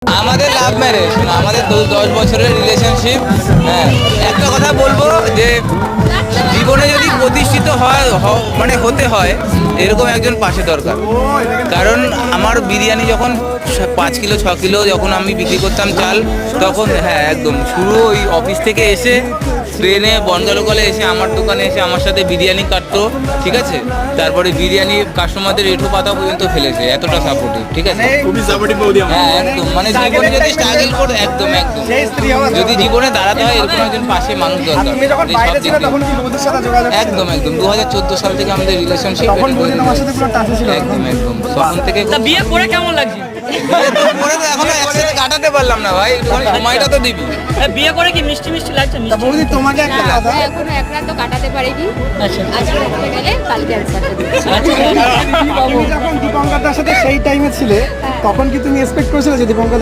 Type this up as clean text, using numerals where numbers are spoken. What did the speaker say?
আমাদের love marriage, আমাদের 10 বছরের রিলেশনশিপ। হ্যাঁ, একটা কথা বলবো যে জীবনে যদি প্রতিষ্ঠিত মানে হতে হয়, এরকম একজন পাশে দরকার। কারণ আমার বিরিয়ানি যখন 5 কিলো 6 কিলো যখন আমি বিক্রি করতাম চাল, তখন হ্যাঁ একদম শুরু ওই অফিস থেকে এসে ট্রেনে বনগাঁ এসে আমার দোকানে এসে আমার সাথে বিরিয়ানি কাটতো, ঠিক আছে। তারপরে বিরিয়ানি কাস্টমারদের এঁঠো পাতা পর্যন্ত ফেলেছে, এতটা সাপোর্টিভ, ঠিক আছে। হ্যাঁ একদম, মানে জীবনে যদি স্ট্রাগল করে একদম যদি জীবনে দাঁড়াতে হয়, এরকম একজন পাশে মানুষ দরকার। একদম 2014 সাল থেকে আমাদের রিলেশনশিপ, একদম তখন থেকে। বিয়ে করে কেমন লাগছে? এখনো একসাথে কাটাতে পারলাম না ভাই, সময়টা তো দিবি। বিয়ে করে কি মিষ্টি মিষ্টি লাগছে? বৌদি তোমাকে একটা কথা, এখনো এক রাত তো কাটাতে পারিনি। আচ্ছা আজকে রাখতে গেলে কালকে অ্যান্সারটা দিচ্ছি। তুমি যখন দীপঙ্করদার সাথে সেই টাইমে ছিলে, তখন কি তুমি এক্সপেক্ট করেছিলে যে দীপঙ্কর